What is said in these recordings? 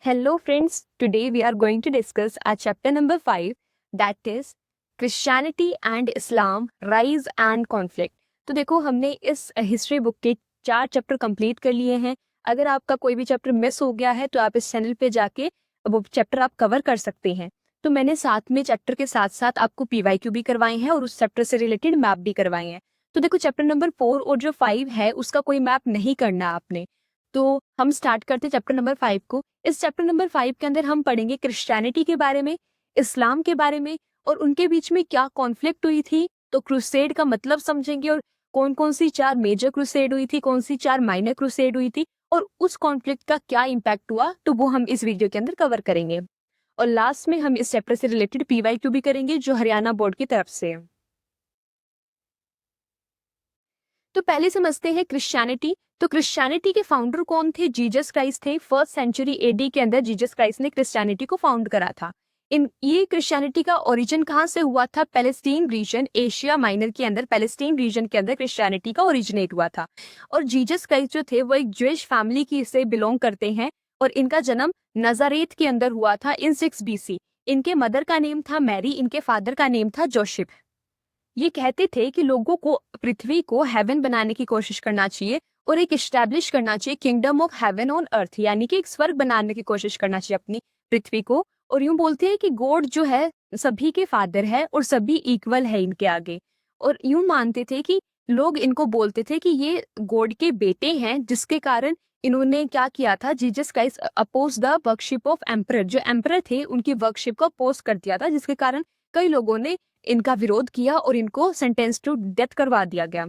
Hello friends, today we are going to discuss our chapter number 5, that is Christianity and Islam, Rise and Conflict. तो देखो हमने इस history book के 4 chapter complete कर लिए हैं। अगर आपका कोई भी चैप्टर मिस हो गया है तो आप इस चैनल पे जाके वो चैप्टर आप कवर कर सकते हैं। तो मैंने साथ में चैप्टर के साथ साथ आपको PYQ भी करवाए हैं और उस चैप्टर से रिलेटेड मैप भी करवाए हैं। तो देखो चैप्टर नंबर 4 और जो 5 है उसका कोई मैप नहीं करना आपने। तो हम स्टार्ट करते चैप्टर नंबर 5 को। इस चैप्टर नंबर 5 के अंदर हम पढ़ेंगे क्रिश्चियनिटी के बारे में, इस्लाम के बारे में और उनके बीच में क्या कॉन्फ्लिक्ट हुई थी। तो क्रूसेड का मतलब समझेंगे और कौन कौन सी 4 मेजर क्रूसेड हुई थी, कौन सी 4 माइनर क्रूसेड हुई थी और उस कॉन्फ्लिक्ट का क्या इम्पैक्ट हुआ, तो वो हम इस वीडियो के अंदर कवर करेंगे। और लास्ट में हम इस चैप्टर से रिलेटेड PYQ भी करेंगे जो हरियाणा बोर्ड की तरफ से है। तो पहले समझते हैं क्रिश्चियनिटी। तो क्रिश्चियनिटी के फाउंडर कौन थे? जीसस क्राइस्ट थे। 1st सेंचुरी AD के अंदर जीसस क्राइस्ट ने क्रिश्चियनिटी को फाउंड करा था। ये क्रिश्चियनिटी का ओरिजिन कहाँ से हुआ था? पैलेस्टीन रीजन, एशिया माइनर के अंदर पैलेस्टीन रीजन के अंदर क्रिश्चियनिटी का ओरिजिनेट हुआ था। और जीसस क्राइस्ट जो थे वो एक ज्यूइश फैमिली की से बिलोंग करते हैं और इनका जन्म नजारेत के अंदर हुआ था इन 6 BC। इनके मदर का नेम था मैरी, इनके फादर का नेम था जोसेफ। ये कहते थे कि लोगों को पृथ्वी को हेवन बनाने की कोशिश करना चाहिए और एक इस्टेब्लिश करना चाहिए kingdom of heaven on earth, यानी कि एक स्वर्ग बनाने की कोशिश करना चाहिए अपनी पृथ्वी को। और यूं बोलते हैं कि गॉड जो है सभी के फादर है और सभी इक्वल है इनके आगे। और यूं मानते थे कि लोग इनको बोलते थे कि ये गॉड के बेटे हैं, जिसके कारण इन्होंने क्या किया था, Jesus Christ oppose the worship of emperor. जो एम्परर थे उनकी वर्कशिप को अपोज कर दिया था, जिसके कारण कई लोगों ने इनका विरोध किया और इनको सेंटेंस टू डेथ करवा दिया गया।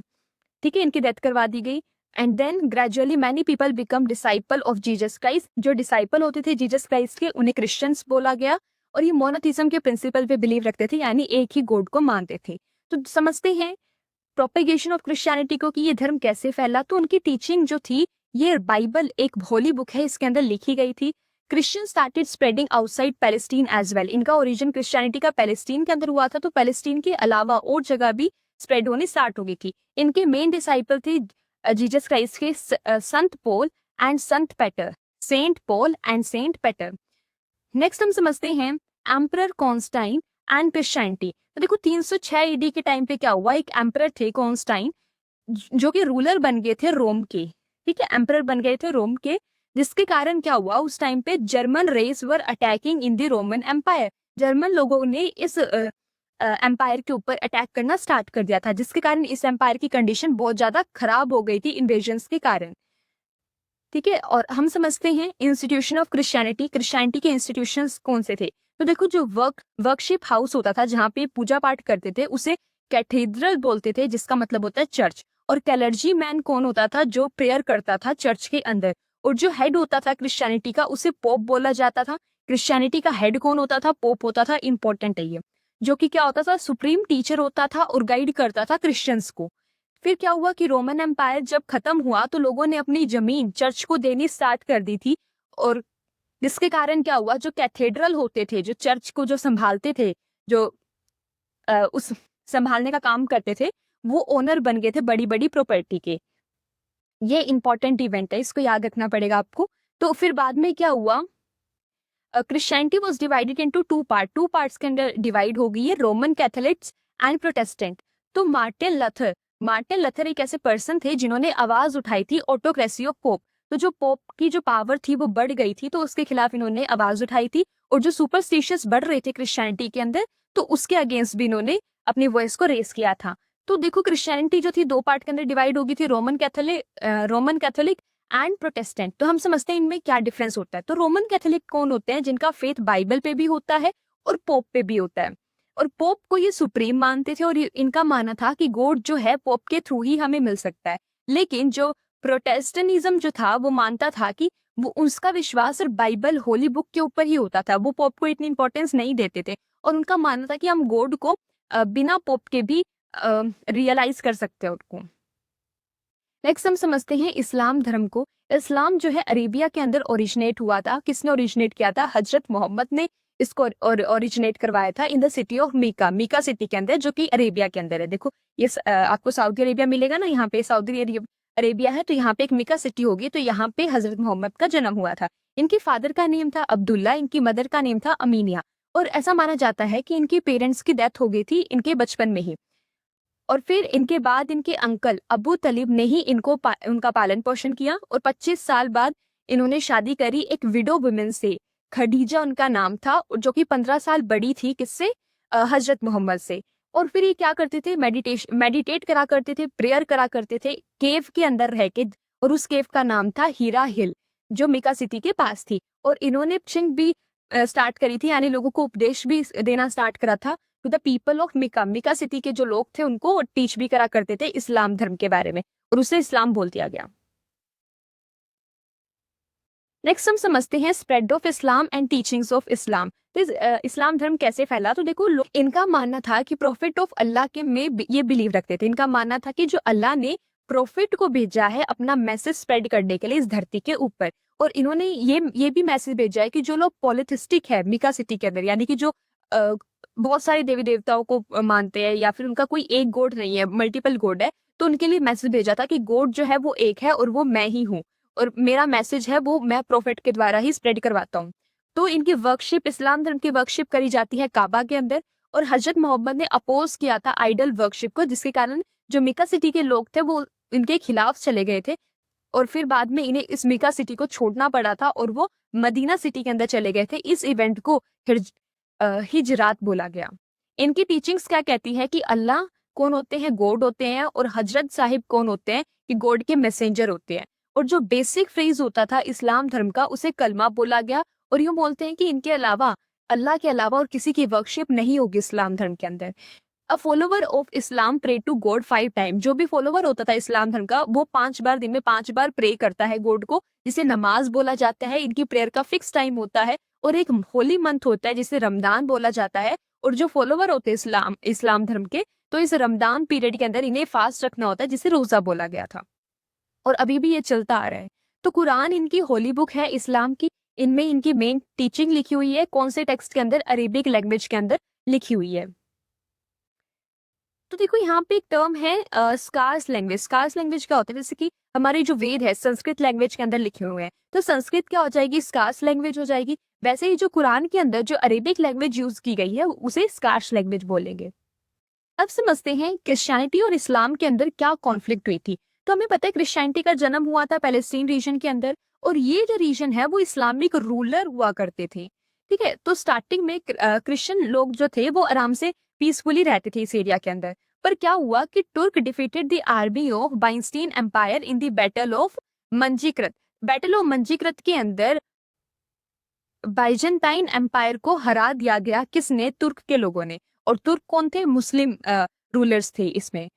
ठीक है, इनकी डेथ करवा दी गई। And then gradually many people become disciple of Jesus Christ. जो डिसाइपल होते थे जीसस क्राइस्ट के उन्हें क्रिश्चियंस बोला गया और ये मोनोथिज्म के प्रिंसिपल पे बिलीव रखते थे, यानी एक ही गॉड को मानते थे। तो समझते हैं प्रोपेगेशन ऑफ क्रिश्चियनिटी को कि ये धर्म कैसे फैला। तो उनकी टीचिंग जो थी, ये बाइबल एक होली बुक है, इसके अंदर लिखी गई थी। Christian started spreading outside Palestine as well. इनका ओरिजिन क्रिश्चियनिटी का पैलेस्टीन के अंदर हुआ था, तो पैलेस्टीन के अलावा और जगह भी स्प्रेड होनी स्टार्ट हो गई थी। इनके मेन डिसाइपल थे जीसस क्राइस्ट के संत पॉल एंड संत Peter, saint Paul and saint Peter. Next हम समझते हैं एम्परर कॉन्स्टाइन एंड क्रिश्चियनिटी। तो देखो 306 AD के टाइम पे क्या हुआ, एक एम्परर थे कॉन्स्टाइन जो कि रूलर बन गए थे रोम के। ठीक है, एम्परर बन गए थे रोम के, जिसके कारण क्या हुआ, उस टाइम पे German race were attacking in the Roman empire. German लोगों ने इस एम्पायर के ऊपर अटैक करना स्टार्ट कर दिया था, जिसके कारण इस एम्पायर की कंडीशन बहुत ज्यादा खराब हो गई थी इन्वेजन्स के कारण। ठीक है, और हम समझते हैं इंस्टीट्यूशन ऑफ क्रिश्चियनिटी। क्रिश्चियनिटी के इंस्टीट्यूशंस कौन से थे? तो देखो जो वर्कशिप हाउस होता था जहाँ पे पूजा पाठ करते थे उसे कैथेड्रल बोलते थे, जिसका मतलब होता है चर्च। और कैलर्जी मैन कौन होता था? जो प्रेयर करता था चर्च के अंदर। और जो हेड होता था क्रिश्चियनिटी का उसे पोप बोला जाता था। क्रिश्चियनिटी का हेड कौन होता था? पोप होता था। इंपॉर्टेंट है ये, जो कि क्या होता था, सुप्रीम टीचर होता था और गाइड करता था क्रिश्चियंस को। फिर क्या हुआ कि रोमन एम्पायर जब खत्म हुआ तो लोगों ने अपनी जमीन चर्च को देनी स्टार्ट कर दी थी। और जिसके कारण क्या हुआ, जो कैथेड्रल होते थे, जो चर्च को जो संभालते थे, जो उस संभालने का काम करते थे, वो ओनर बन गए थे बड़ी बड़ी प्रॉपर्टी के। ये इंपॉर्टेंट इवेंट है, इसको याद रखना पड़ेगा आपको। तो फिर बाद में क्या हुआ, Christianity was divided into 2 part. 2 parts के अंदर डिवाइड हो गई है, रोमन कैथोलिक्स एंड प्रोटेस्टेंट। तो मार्टिन लथर एक ऐसे पर्सन थे जिन्होंने आवाज उठाई थी ऑटोक्रेसी ऑफ पोप। तो जो पोप की जो पावर थी वो बढ़ गई थी, तो उसके खिलाफ इन्होंने आवाज उठाई थी। और जो सुपरस्टिशियस बढ़ रहे थे क्रिश्चियनिटी के अंदर, तो उसके अगेंस्ट भी इन्होंने अपनी वॉइस को रेस किया था। तो देखो क्रिश्चियनिटी जो थी 2 पार्ट के अंदर डिवाइड हो गई थी, रोमन कैथोलिक एंड प्रोटेस्टेंट। तो हम समझते हैं इनमें क्या डिफरेंस होता है। तो रोमन कैथोलिक कौन होते हैं? जिनका फेथ बाइबल पे भी होता है और पोप पे भी होता है। और पोप को ये सुप्रीम मानते थे और इनका मानना था कि गॉड जो है पोप के थ्रू ही हमें मिल सकता है। लेकिन जो प्रोटेस्टेंटिज्म जो था वो मानता था कि वो उसका विश्वास सिर्फ बाइबल होली बुक के ऊपर ही होता था, वो पोप को इतनी इंपॉर्टेंस नहीं देते थे। और उनका मानना था कि हम गॉड को बिना पोप के भी रियलाइज कर सकते हैं उनको। नेक्स्ट हम समझते हैं इस्लाम धर्म को। इस्लाम जो है अरेबिया के अंदर ओरिजिनेट हुआ था। किसने ओरिजिनेट किया था? हजरत मोहम्मद ने इसको ओरिजिनेट करवाया था in the city of Mecca city के अंदर, जो कि अरेबिया के अंदर है। देखो ये आपको सऊदी अरेबिया मिलेगा ना, यहाँ पे सऊदी अरेबिया है तो यहाँ पे एक मिका सिटी होगी, तो यहाँ पे हजरत मोहम्मद का जन्म हुआ था। इनके फादर का नेम था अब्दुल्ला, इनकी मदर का नेम था अमीनिया। और ऐसा माना जाता है कि इनके पेरेंट्स की डेथ हो गई थी इनके बचपन में ही। और फिर इनके बाद इनके अंकल अबू तलीब ने ही उनका पालन पोषण किया। और 25 साल बाद इन्होंने शादी करी एक विडो वुमेन से, खदीजा उनका नाम था, और जो कि 15 साल बड़ी थी किससे, हजरत मोहम्मद से। और फिर ये क्या करते थे, मेडिटेट करा करते थे, प्रेयर करा करते थे केव के अंदर रह के। और उस केव का नाम था हीरा हिल, जो मिका सिटी के पास थी। और इन्होंने प्रेचिंग भी स्टार्ट करी थी, यानी लोगों को उपदेश भी देना स्टार्ट करा था to the people of Mecca. Mecca city के जो लोग थे उनको टीच भी करा करते थे इस्लाम धर्म के बारे में, और उसे इस्लाम बोल दिया गया। नेक्स्ट हम समझते हैं spread of Islam and teachings of Islam. तो इस्लाम धर्म कैसे फैला, तो देखो इनका मानना था कि प्रॉफिट ऑफ अल्लाह के में ये बिलीव रखते थे। इनका मानना था कि जो अल्लाह ने प्रॉफिट को भेजा है अपना मैसेज स्प्रेड करने के लिए इस धरती के ऊपर। और इन्होंने ये भी मैसेज भेजा है कि जो लोग पॉलिथिस्टिक है मिका सिटी के अंदर, यानी कि जो बहुत सारे देवी देवताओं को मानते हैं, या फिर उनका कोई एक गॉड नहीं है, मल्टीपल गॉड है, तो उनके लिए मैसेज भेजा था कि गॉड जो है वो एक है और वो मैं ही हूँ, और मेरा मैसेज है वो मैं प्रॉफिट के द्वारा ही स्प्रेड करवाता हूँ। तो इनकी वर्कशिप, इस्लाम धर्म की वर्कशिप करी जाती है काबा के अंदर। और हजरत मोहम्मद ने अपोज किया था आइडल वर्कशिप को, जिसके कारण जो मिका सिटी के लोग थे वो इनके खिलाफ चले गए थे। और फिर बाद में इन्हें इस मिका सिटी को छोड़ना पड़ा था और वो मदीना सिटी के अंदर चले गए थे। इस इवेंट को हिजरात बोला गया। इनकी टीचिंग्स क्या कहती है कि अल्लाह कौन होते हैं, गॉड होते हैं, और हजरत साहिब कौन होते हैं कि गॉड के मैसेंजर होते हैं। और जो बेसिक फ्रेज होता था इस्लाम धर्म का उसे कलमा बोला गया। और यूं बोलते हैं कि इनके अलावा, अल्लाह के अलावा और किसी की वर्कशिप नहीं होगी इस्लाम धर्म के अंदर। A follower of Islam pray to God 5 time. जो भी फॉलोवर होता था इस्लाम धर्म का वो 5 बार, दिन में 5 बार प्रे करता है गॉड को, जिसे नमाज बोला जाता है। इनकी प्रेयर का फिक्स टाइम होता है। और एक होली मंथ होता है जिसे रमदान बोला जाता है। और जो फॉलोवर होते हैं इस्लाम धर्म के, तो इस रमदान पीरियड के अंदर इन्हें फास्ट रखना होता है, जिसे रोजा बोला गया था, और अभी भी ये चलता आ रहा है। तो कुरान इनकी होली बुक है इस्लाम की। इनमें इनकी मेन टीचिंग लिखी हुई है कौन से टेक्स्ट के अंदर, अरेबिक लैंग्वेज के अंदर लिखी हुई है। तो देखो यहाँ पे एक टर्म है स्कार्स लैंग्वेज। स्कार्स लैंग्वेज क्या होता है, जैसे कि हमारे जो वेद है संस्कृत लैंग्वेज के अंदर लिखे हुए हैं, तो संस्कृत क्या हो जाएगी, स्कार्स लैंग्वेज हो जाएगी। वैसे ही जो कुरान के अंदर जो अरेबिक लैंग्वेज यूज की गई है उसे स्कार्स लैंग्वेज बोलेंगे। अब समझते हैं क्रिश्चियनिटी और इस्लाम के अंदर क्या कॉन्फ्लिक्ट हुई थी। तो हमें पता है क्रिश्चियनिटी का जन्म हुआ था पैलेस्टीन रीजन के अंदर, और ये जो रीजन है वो इस्लामिक रूलर हुआ करते थे। ठीक है, तो स्टार्टिंग में क्रिश्चियन लोग जो थे वो आराम से पीसफुली रहते थे इस एरिया के अंदर। पर क्या हुआ कि Turk defeated the army of Byzantine empire in the battle of Manzikert. Battle of Manzikert के अंदर बाइजेंटाइन एम्पायर को हरा दिया गया, किसने, तुर्क के लोगों ने। और तुर्क कौन थे, मुस्लिम रूलर्स थे इसमें।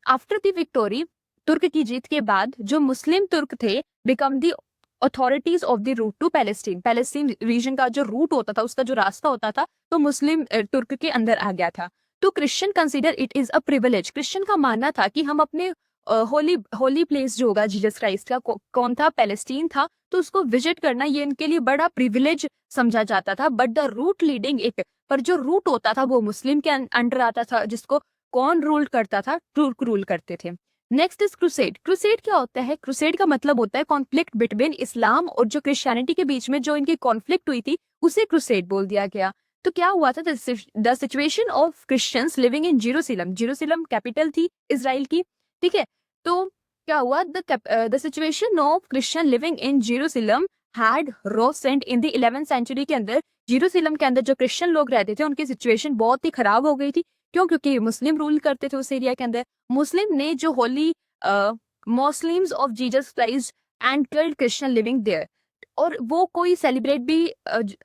आफ्टर द विक्टोरी, तुर्क की जीत के बाद जो मुस्लिम तुर्क थे become the authorities of the route to Palestine. Palestine region का जो रूट होता था, उसका जो रास्ता होता था, तो मुस्लिम तुर्क के अंदर आ गया था। तो Christian consider it is a privilege. Christian का मानना था कि हम अपने होली प्लेस जो होगा जीसस क्राइस्ट का, कौन था, पैलेस्टीन था, तो उसको विजिट करना ये इनके लिए बड़ा प्रिविलेज समझा जाता था। But the route leading it, पर जो रूट होता था वो मुस्लिम के अंडर आता था, जिसको कौन रूल करता था, तुर्क रूल करते थे। Next is crusade. क्रूसेड क्या होता है, क्रूसेड का मतलब होता है कॉन्फ्लिक्ट बिटवीन इस्लाम और जो क्रिश्चियनिटी के बीच में जो इनकी कॉन्फ्लिक्ट हुई थी उसे क्रूसेड बोल दिया गया। तो क्या हुआ था, the situation of Christians living in Jerusalem. Jerusalem capital थी इजराइल की। ठीक है, तो क्या हुआ, the situation of Christian living in Jerusalem had worsened in the 11th century के अंदर। जेरूसलम के अंदर जो क्रिश्चियन लोग रहते थे उनकी सिचुएशन बहुत ही खराब हो गई थी। क्यों, क्योंकि मुस्लिम रूल करते थे उस एरिया के अंदर। मुस्लिम ने जो holy Muslims of Jesus Christ and killed Christian living there, और वो कोई सेलिब्रेट भी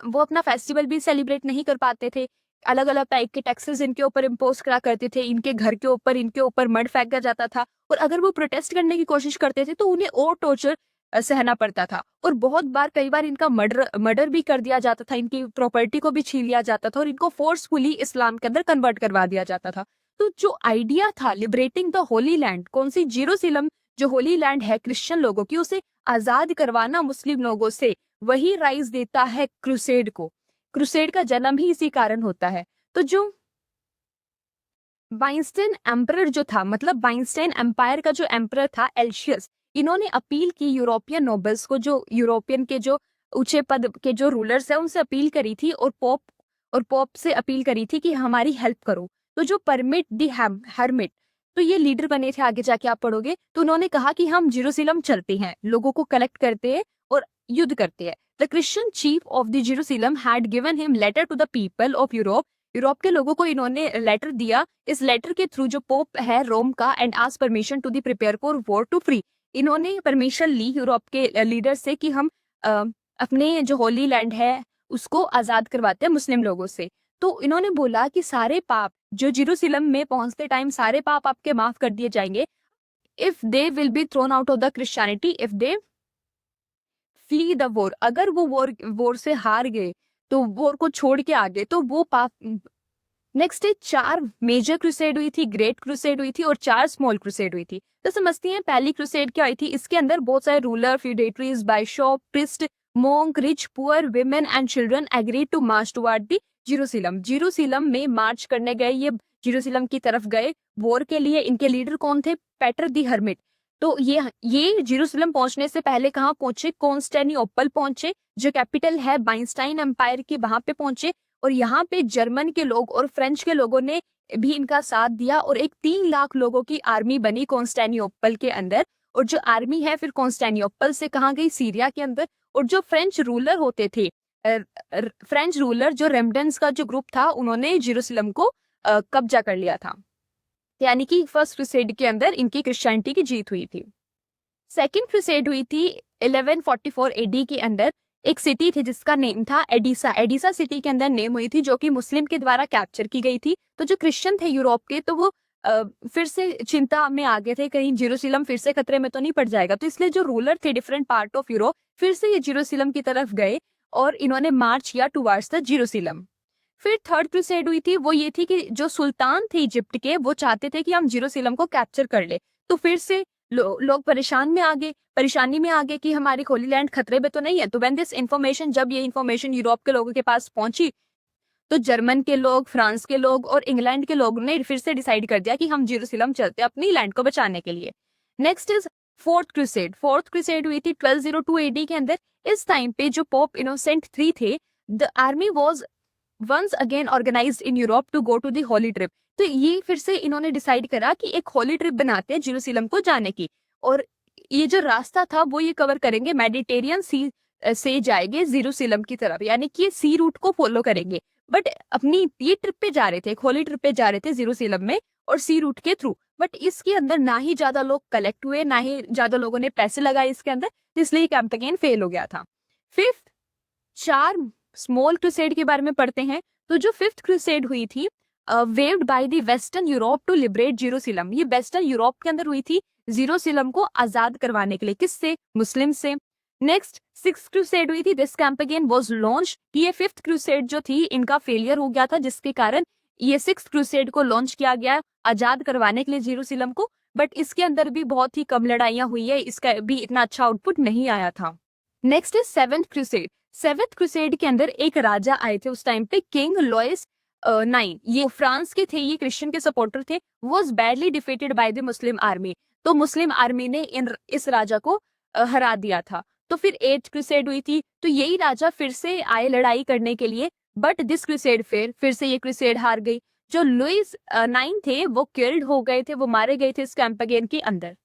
वो अपना फेस्टिवल भी सेलिब्रेट नहीं कर पाते थे। अलग अलग टाइप के टैक्सेस इनके ऊपर इम्पोज करा करते थे, इनके घर के ऊपर इनके ऊपर मड फेंका जाता था। और अगर वो प्रोटेस्ट करने की कोशिश करते थे तो उन्हें और टॉर्चर सहना पड़ता था। और बहुत बार, कई बार इनका मर्डर भी कर दिया जाता था, इनकी प्रॉपर्टी को भी छीन लिया जाता था, और इनको फोर्सफुली इस्लाम के अंदर कन्वर्ट करवा दिया जाता था। तो जो आइडिया था लिबरेटिंग द होली लैंड, कौन सी, जेरूसलम जो होली लैंड है क्रिश्चियन लोगों की, उसे आजाद करवाना मुस्लिम लोगों से, वही राइज देता है क्रूसेड को। क्रूसेड का जन्म ही इसी कारण होता है। तो जो बाइंस्टाइन एम्परर जो था, मतलब बाइंस्टाइन एम्पायर का जो एम्परर था एल्शियस, इन्होंने अपील की यूरोपियन नोबल्स को, जो यूरोपियन के जो ऊंचे पद के जो रूलर्स हैं उनसे अपील करी थी, और पोप से अपील करी थी कि हमारी हेल्प करो। तो जो परमिट दी हर्मिट, तो ये लीडर बने थे, आगे जाके आप पढ़ोगे, तो उन्होंने कहा कि हम जेरूसलम चलते हैं, लोगों को कलेक्ट करते हैं और युद्ध करते हैं। The Christian chief of the Jerusalem had given him letter to the people of Europe, Europe के लोगों को इन्होंने लेटर दिया। इस लेटर के थ्रू जो पोप है रोम का, and ask permission to the prepare for war to free, इन्होंने परमिशन ली यूरोप के लीडर से कि हम अपने जो होली लैंड है उसको आजाद करवाते हैं मुस्लिम लोगों से। तो इन्होंने बोला कि सारे पाप जो जेरूसलम में पहुंचते टाइम सारे पाप आपके माफ कर दिए जाएंगे, if they will be thrown out of the Christianity, if they flee the war, अगर वो वॉर से हार गए, तो वॉर को छोड़ के आ गए, तो वो पाप। नेक्स्ट है 4 मेजर क्रूसेड हुई थी, ग्रेट क्रूसेड हुई थी और 4 स्मॉल क्रूसेड हुई थी। तो समझते हैं पहली क्रूसेड क्या हुई थी। इसके अंदर बहुत सारे ruler, feudatories, bishop, priest, monk, rich, poor, women and children agreed to march toward the Jerusalem. Jerusalem में मार्च करने गए, ये जेरूसलम की तरफ गए वॉर के लिए। इनके लीडर कौन थे? पेटर दी हर्मिट। तो ये जेरूसलम पहुंचने से पहले कहाँ पहुंचे? कॉन्स्टेंटिनोपल पहुंचे, जो कैपिटल है बाइंस्टाइन एम्पायर की, वहां पे पहुंचे। और यहाँ पे जर्मन के लोग और फ्रेंच के लोगों ने भी इनका साथ दिया, और एक 3 लाख लोगों की आर्मी बनी कॉन्स्टेंटिनोपल के अंदर। और जो आर्मी है फिर कॉन्स्टेंटिनोपल से कहाँ गई? सीरिया के अंदर। और जो फ्रेंच रूलर होते थे, फ्रेंच रूलर जो रेमडेंस का जो ग्रुप था, उन्होंने जेरूसलम को कब्जा कर लिया था। यानी कि फर्स्ट क्रूसेड के अंदर इनकी क्रिश्चियनिटी की जीत हुई थी। सेकेंड क्रूसेड हुई थी 1144 एडी के अंदर। एक सिटी थी जिसका नेम था एडिसा। एडिसा सिटी के अंदर नेम हुई थी, जो कि मुस्लिम के द्वारा कैप्चर की गई थी। तो जो क्रिश्चियन थे यूरोप के, तो वो फिर से चिंता में आ गए थे, कहीं जेरूसलम फिर से खतरे में तो नहीं पड़ जाएगा। तो इसलिए जो रूलर थे डिफरेंट पार्ट ऑफ यूरोप, फिर से ये जेरूसलम की तरफ गए और इन्होंने मार्च किया टुवर्ड्स द जेरूसलम। फिर थर्ड क्रूसेड हुई थी, वो ये थी कि जो सुल्तान थे इजिप्ट के, वो चाहते थे कि हम जेरूसलम को कैप्चर कर ले। तो फिर से लोग परेशानी में आ गए कि हमारी होली लैंड खतरे में तो नहीं है। तो व्हेन दिस इन्फॉर्मेशन, जब ये इन्फॉर्मेशन यूरोप के लोगों के पास पहुंची, तो जर्मन के लोग, फ्रांस के लोग और इंग्लैंड के लोगों ने फिर से डिसाइड कर दिया कि हम जेरूसलम चलते हैं अपनी लैंड को बचाने के लिए। Next is fourth crusade. Fourth crusade हुई थी 1202 एडी के अंदर। इस टाइम पे जो पोप इनोसेंट 3 थे, the army was once again organised in Europe to go to the holy trip. तो ये फिर से इन्होंने डिसाइड करा कि एक होली ट्रिप बनाते हैं जेरूसलम को जाने की। और ये जो रास्ता था वो ये कवर करेंगे, मेडिटेरियन सी से जाएंगे जेरूसलम की तरफ, यानी कि सी रूट को फॉलो करेंगे। बट अपनी ये ट्रिप पे जा रहे थे, एक होली ट्रिप पे जा रहे थे जेरूसलम में, और सी रूट के थ्रू। बट इसके अंदर ना ही ज्यादा लोग कलेक्ट हुए, ना ही ज्यादा लोगों ने पैसे लगाए इसके अंदर, इसलिए कैंपेन फेल हो गया था। फिफ्थ, 4 स्मॉल क्रूसेड के बारे में पढ़ते हैं। तो जो फिफ्थ क्रूसेड हुई थी, waved by the western Europe to liberate Jerusalem, ये वेस्टर्न यूरोप के अंदर हुई थी जेरूसलम को आजाद करवाने के लिए। किससे? मुस्लिम से। नेक्स्ट 6th क्रूसेड हुई थी, दिस कैंपेन वाज लॉन्च। ये 5th क्रूसेड जो थी इनका फेलियर हो गया था, जिसके कारण ये 6th क्रूसेड को लॉन्च किया गया आजाद करवाने के लिए जेरूसलम को। बट इसके अंदर भी बहुत ही कम लड़ाइयां हुई है, इसका भी इतना अच्छा आउटपुट नहीं आया था। Next is 7th crusade. 7th crusade के अंदर एक राजा आए थे उस टाइम पे, किंग लुइस 9। ये फ्रांस के थे, ये क्रिश्चियन के सपोर्टर थे। Was badly defeated by the Muslim army. तो मुस्लिम आर्मी ने इस राजा को हरा दिया था। तो फिर 8th क्रूसेड हुई थी, तो यही राजा फिर से आए लड़ाई करने के लिए। बट दिस क्रूसेड फिर से ये क्रूसेड हार गई। जो लुइस 9 थे वो किल्ड हो गए थे, वो मारे गए थे इस कैंपेन के अंदर।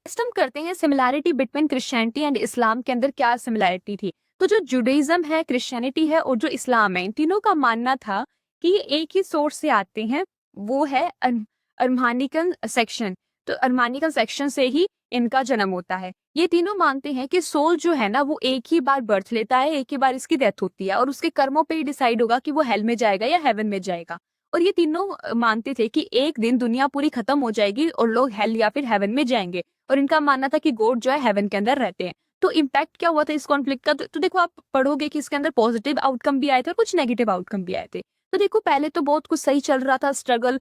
हम करते हैं similarity between Christianity and Islam के अंदर क्या सिमिलैरिटी थी। तो जो जुडाइज्म है, क्रिश्चियनिटी है और जो इस्लाम है, इन तीनों का मानना था कि ये एक ही सोर्स से आते हैं, वो है अरमानिकन सेक्शन। तो अरमानिकन सेक्शन से ही इनका जन्म होता है। ये तीनों मानते हैं कि सोल जो है ना, वो एक ही बार बर्थ लेता है, एक ही बार इसकी डेथ होती है, और उसके कर्मों पे ही डिसाइड होगा कि वो हेल में जाएगा या हेवन में जाएगा। और ये तीनों मानते थे कि एक दिन दुनिया पूरी खत्म हो जाएगी और लोग हेल या फिर हेवन में जाएंगे। और इनका मानना था कि गॉड जो है हेवन के अंदर रहते हैं। तो इम्पैक्ट क्या हुआ था इस कॉन्फ्लिक्ट का? तो देखो, आप पढ़ोगे कि इसके अंदर पॉजिटिव आउटकम भी आए थे और कुछ नेगेटिव आउटकम भी आए थे। तो देखो, पहले तो बहुत कुछ सही चल रहा था स्ट्रगल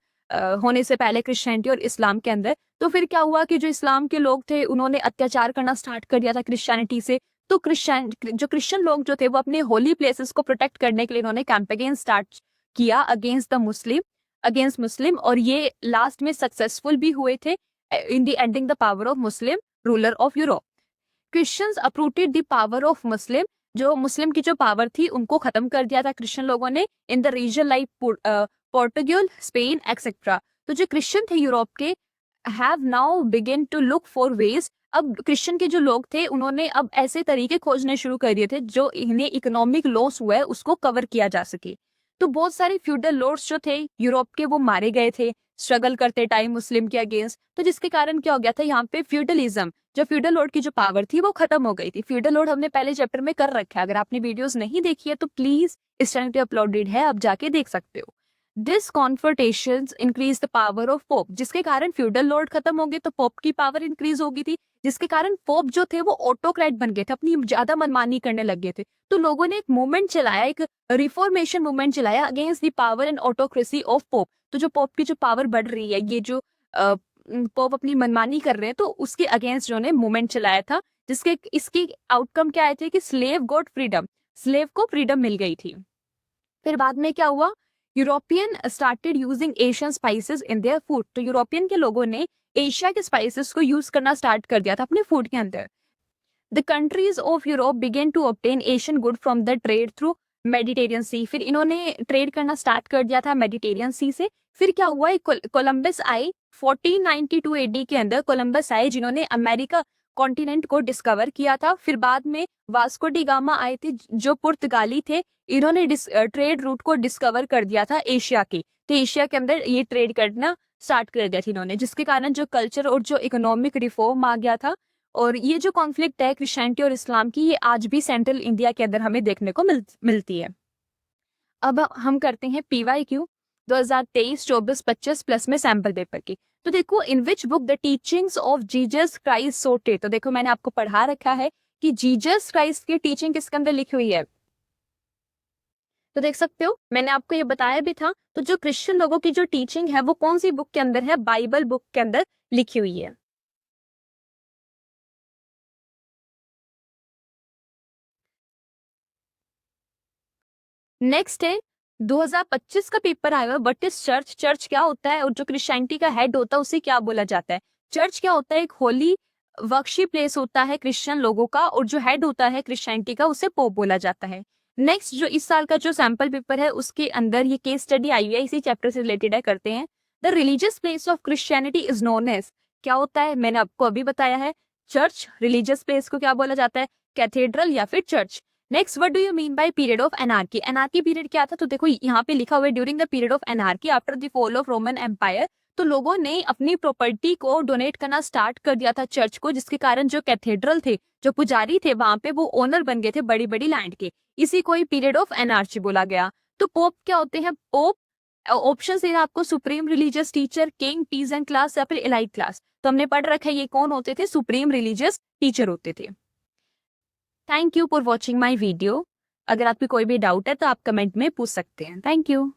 होने से पहले क्रिश्चियनिटी और इस्लाम के अंदर। तो फिर क्या हुआ कि जो इस्लाम के लोग थे उन्होंने अत्याचार करना स्टार्ट कर दिया था क्रिश्चियनिटी से। तो क्रिश्चियन लोग जो थे वो अपने होली प्लेसेस को प्रोटेक्ट करने के लिए इन्होंने कैंपेन स्टार्ट किया अगेंस्ट मुस्लिम, और ये लास्ट में सक्सेसफुल भी हुए थे। in the ending the power of Muslim ruler of Europe. Christians uprooted the power of Muslim, जो मुस्लिम की जो पावर थी उनको खत्म कर दिया था क्रिश्चियन लोगों ने in the region like Portugal, Spain etcetera. तो जो क्रिश्चियन थे यूरोप के have now begin to look for ways. अब क्रिश्चियन के जो लोग थे उन्होंने अब ऐसे तरीके खोजने शुरू कर दिए थे जो इन्हें इकोनॉमिक लॉस हुआ है उसको कवर किया जा सके. तो बहुत सारे फ्यूडल लॉर्ड्स जो थे यूरोप के वो मारे गए थे स्ट्रगल करते टाइम मुस्लिम के अगेंस्ट. तो जिसके कारण क्या हो गया था यहाँ पे फ्यूडलिज्म, जो फ्यूडल लॉर्ड की जो पावर थी वो खत्म हो गई थी. फ्यूडल लॉर्ड हमने पहले चैप्टर में कर रखा है, अगर आपने वीडियोस नहीं देखी है तो प्लीज इस चैनल पे अपलोडेड है, आप जाके देख सकते हो. This confrontations increase the power of Pope, जिसके कारण फ्यूडल लॉर्ड खत्म हो गए तो पोप की पावर इंक्रीज हो गई थी, जिसके कारण पोप जो थे वो ऑटोक्रेट बन गए थे, अपनी ज्यादा मनमानी करने लग गए थे. तो लोगों ने एक मूवमेंट चलाया, एक रिफॉर्मेशन मूवमेंट चलाया against the power and autocracy of pope. तो जो पोप की जो पावर बढ़ रही है, ये जो पोप अपनी मनमानी कर रहे हैं, तो उसके अगेंस्ट जो ने मूवमेंट चलाया था, जिसके इसकी आउटकम क्या आए थे कि स्लेव गॉट फ्रीडम, स्लेव को फ्रीडम मिल गई थी. फिर बाद में क्या हुआ, European started using Asian spices in their food. तो यूरोपियन के लोगों ने एशिया के स्पाइसेस को यूज करना स्टार्ट कर दिया था अपने फूड के अंदर. The countries of Europe began to obtain Asian good from the trade through Mediterranean sea. फिर इन्होंने ट्रेड करना स्टार्ट कर दिया था मेडिटेरियन सी से. फिर क्या हुआ, कोलंबस आए 1492 एडी के अंदर. कोलंबस आए जिन्होंने अमेरिका कॉन्टिनेंट को डिस्कवर किया था. फिर बाद में वास्को डी गामा आए थे जो पुर्तगाली थे, इन्होंने ट्रेड रूट को डिस्कवर कर दिया था एशिया की. तो एशिया के अंदर ये ट्रेड करना स्टार्ट कर दिया था इन्होंने, जिसके कारण जो कल्चर और जो इकोनॉमिक रिफॉर्म आ गया था. और ये जो कॉन्फ्लिक्ट है क्रिश्चियनिटी और इस्लाम की, ये आज भी सेंट्रल इंडिया के अंदर हमें देखने को मिलती है. अब हम करते हैं PYQ 2023, 24, 25 प्लस में सैंपल पेपर की. तो देखो, in which book the teachings of Jesus Christ sought. तो देखो मैंने आपको पढ़ा रखा है कि जीसस क्राइस्ट की टीचिंग किसके अंदर लिखी हुई है. तो देख सकते हो मैंने आपको ये बताया भी था. तो जो क्रिश्चियन लोगों की जो टीचिंग है वो कौन सी बुक के अंदर है, बाइबल बुक के अंदर लिखी हुई है. नेक्स्ट है 2025 का पेपर आएगा, व्हाट इज चर्च. चर्च क्या होता है और जो क्रिश्चियनिटी का हेड होता है उसे क्या बोला जाता है. चर्च क्या होता है, एक होली वर्शिप प्लेस होता है क्रिश्चियन लोगों का, और जो हेड होता है क्रिश्चियनिटी का उसे पोप बोला जाता है. नेक्स्ट जो इस साल का जो सैंपल पेपर है उसके अंदर ये केस स्टडी आई है, इसी चैप्टर से रिलेटेड है, करते हैं. The religious place of Christianity is known as. क्या होता है, मैंने आपको अभी बताया है, चर्च. रिलीजियस प्लेस को क्या बोला जाता है, कैथेड्रल या फिर church. Next, what do you mean by period of anarchy. Anarchy period क्या था, तो देखो यहाँ पे लिखा हुआ है during the period of anarchy after the fall of Roman empire. तो लोगों ने अपनी प्रॉपर्टी को डोनेट करना स्टार्ट कर दिया था चर्च को, जिसके कारण जो कैथेड्रल थे, जो पुजारी थे वहां पे, वो ओनर बन गए थे बड़ी बड़ी लैंड के. इसी को ही पीरियड ऑफ एनार्की बोला गया. तो पोप क्या होते हैं, पोप ऑप्शन है आपको, supreme religious teacher, king, peasant class या फिर एलाइट क्लास. तो हमने पढ़ रखा है ये कौन होते थे, सुप्रीम रिलीजियस टीचर होते थे. Thank you for watching my video. अगर आपकी कोई भी डाउट है तो आप कमेंट में पूछ सकते हैं. Thank you.